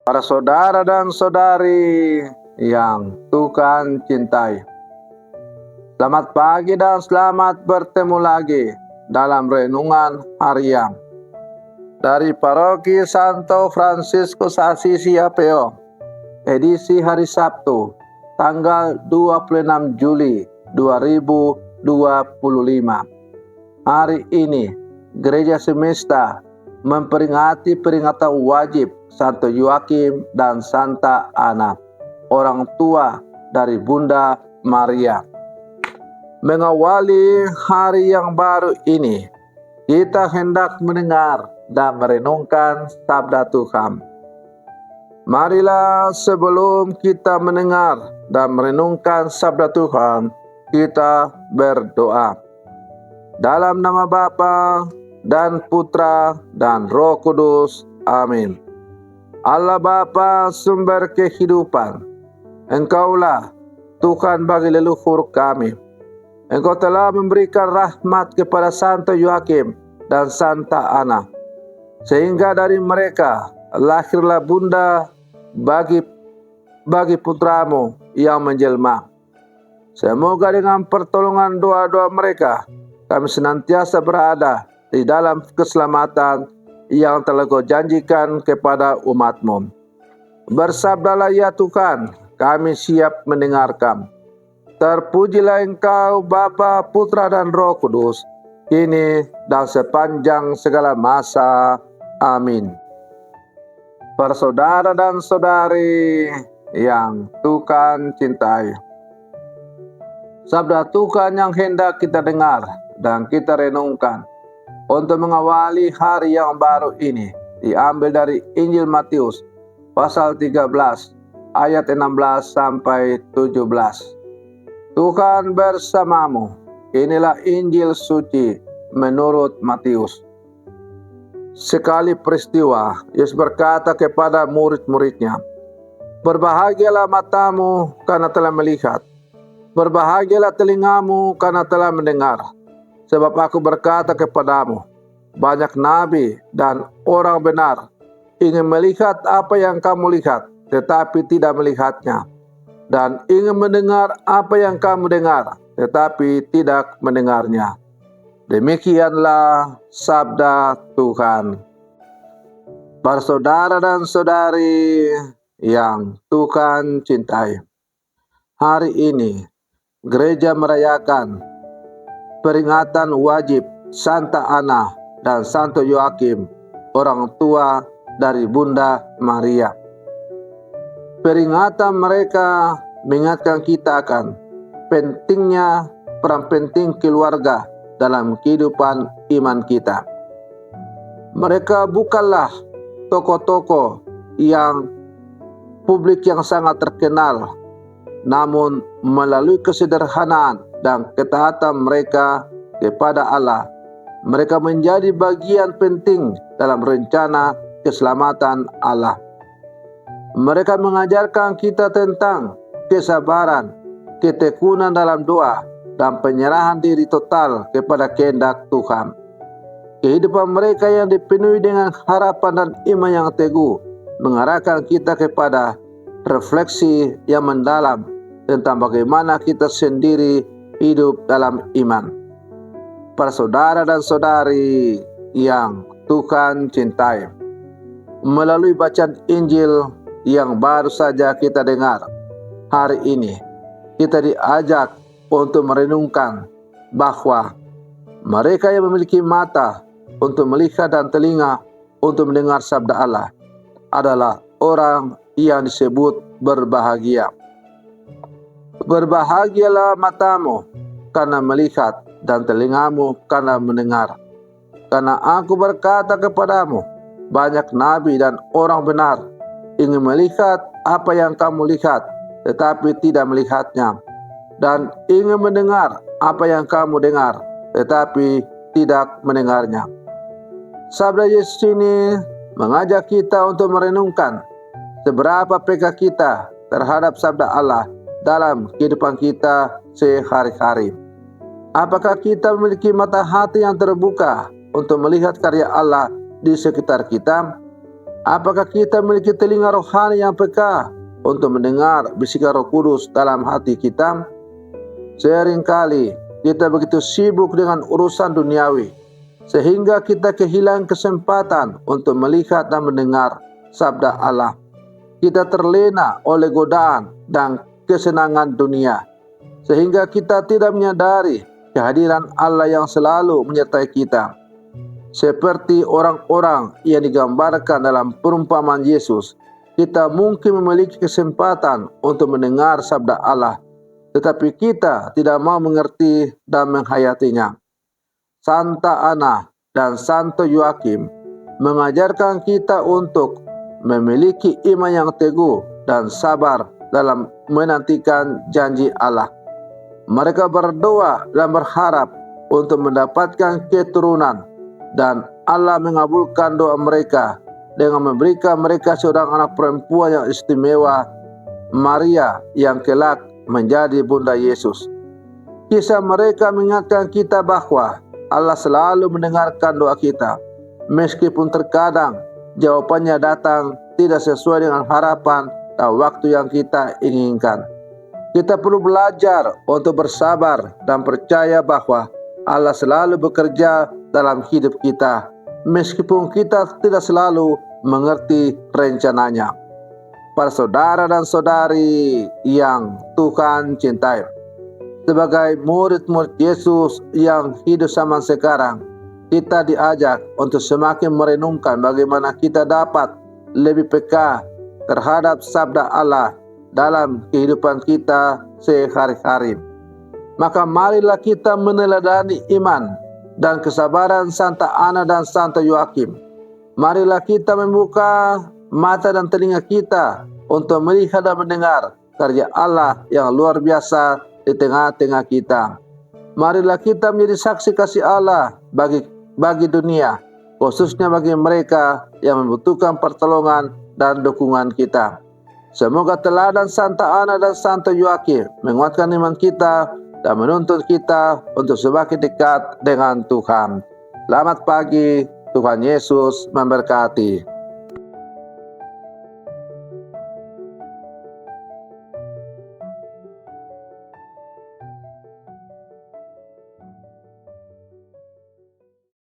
Para saudara dan saudari yang Tuhan cintai, selamat pagi dan selamat bertemu lagi dalam renungan harian dari Paroki Santo Fransiskus Assisi Apeo, edisi hari Sabtu, tanggal 26 Juli 2025. Hari ini, Gereja Semesta memperingati peringatan wajib Santo Yoakim dan Santa Ana, orang tua dari Bunda Maria. Mengawali hari yang baru ini, kita hendak mendengar dan merenungkan sabda Tuhan. Marilah sebelum kita mendengar dan merenungkan sabda Tuhan, kita berdoa. Dalam nama Bapa dan Putra dan Roh Kudus. Amin. Allah Bapa, sumber kehidupan, Engkaulah Tuhan bagi leluhur kami. Engkau telah memberikan rahmat kepada Santo Yoakim dan Santa Ana, sehingga dari mereka lahirlah Bunda bagi putramu yang menjelma. Semoga dengan pertolongan doa-doa mereka, kami senantiasa berada di dalam keselamatan yang telah Kau janjikan kepada umat-Mu. Bersabdalah ya Tuhan, kami siap mendengarkan. Terpujilah Engkau Bapa, Putra dan Roh Kudus, kini dan sepanjang segala masa. Amin. Para saudara dan saudari yang Tuhan cintai, sabda Tuhan yang hendak kita dengar dan kita renungkan untuk mengawali hari yang baru ini diambil dari Injil Matius pasal 13 ayat 16 sampai 17. Tuhan bersamamu. Inilah Injil suci menurut Matius. Sekali peristiwa, Yesus berkata kepada murid-muridnya, "Berbahagialah matamu karena telah melihat, berbahagialah telingamu karena telah mendengar. Sebab aku berkata kepadamu, banyak nabi dan orang benar ingin melihat apa yang kamu lihat, tetapi tidak melihatnya, dan ingin mendengar apa yang kamu dengar, tetapi tidak mendengarnya." Demikianlah sabda Tuhan. Para saudara dan saudari yang Tuhan cintai, hari ini gereja merayakan peringatan wajib Santa Ana dan Santo Yoakim, orang tua dari Bunda Maria. Peringatan mereka mengingatkan kita akan pentingnya peran penting keluarga dalam kehidupan iman kita. Mereka bukanlah tokoh-tokoh yang publik yang sangat terkenal, namun melalui kesederhanaan dan ketaatan mereka kepada Allah, mereka menjadi bagian penting dalam rencana keselamatan Allah. Mereka mengajarkan kita tentang kesabaran, ketekunan dalam doa, dan penyerahan diri total kepada kehendak Tuhan. Kehidupan mereka yang dipenuhi dengan harapan dan iman yang teguh mengarahkan kita kepada refleksi yang mendalam tentang bagaimana kita sendiri hidup dalam iman. Para saudara dan saudari yang Tuhan cintai, melalui bacaan Injil yang baru saja kita dengar hari ini, kita diajak untuk merenungkan bahwa mereka yang memiliki mata untuk melihat dan telinga untuk mendengar sabda Allah adalah orang yang disebut berbahagia. Berbahagialah matamu karena melihat dan telingamu karena mendengar. Karena aku berkata kepadamu, banyak nabi dan orang benar ingin melihat apa yang kamu lihat, tetapi tidak melihatnya, dan ingin mendengar apa yang kamu dengar, tetapi tidak mendengarnya. Sabda Yesus ini mengajak kita untuk merenungkan seberapa peka kita terhadap sabda Allah dalam kehidupan kita sehari-hari. Apakah kita memiliki mata hati yang terbuka untuk melihat karya Allah di sekitar kita? Apakah kita memiliki telinga rohani yang peka untuk mendengar bisikan Roh Kudus dalam hati kita? Seringkali kita begitu sibuk dengan urusan duniawi, sehingga kita kehilangan kesempatan untuk melihat dan mendengar sabda Allah. Kita terlena oleh godaan dan kesenangan dunia, sehingga kita tidak menyadari kehadiran Allah yang selalu menyertai kita. Seperti orang-orang yang digambarkan dalam perumpamaan Yesus, kita mungkin memiliki kesempatan untuk mendengar sabda Allah, tetapi kita tidak mau mengerti dan menghayatinya. Santa Ana dan Santo Yoakim mengajarkan kita untuk memiliki iman yang teguh dan sabar dalam menantikan janji Allah. Mereka berdoa dan berharap untuk mendapatkan keturunan, dan Allah mengabulkan doa mereka dengan memberikan mereka seorang anak perempuan yang istimewa, Maria, yang kelak menjadi Bunda Yesus. Kisah mereka mengingatkan kita bahwa Allah selalu mendengarkan doa kita, meskipun terkadang jawabannya datang tidak sesuai dengan harapan dan waktu yang kita inginkan. Kita perlu belajar untuk bersabar dan percaya bahwa Allah selalu bekerja dalam hidup kita, meskipun kita tidak selalu mengerti rencananya. Para saudara dan saudari yang Tuhan cintai, sebagai murid-murid Yesus yang hidup zaman sekarang, kita diajak untuk semakin merenungkan bagaimana kita dapat lebih peka terhadap sabda Allah dalam kehidupan kita sehari-hari. Maka marilah kita meneladani iman dan kesabaran Santa Ana dan Santo Yoakim. Marilah kita membuka mata dan telinga kita untuk melihat dan mendengar karya Allah yang luar biasa di tengah-tengah kita. Marilah kita menjadi saksi kasih Allah bagi dunia, khususnya bagi mereka yang membutuhkan pertolongan dan dukungan kita. Semoga teladan Santa Ana dan Santo Yoakim menguatkan iman kita dan menuntun kita untuk semakin dekat dengan Tuhan. Selamat pagi, Tuhan Yesus memberkati.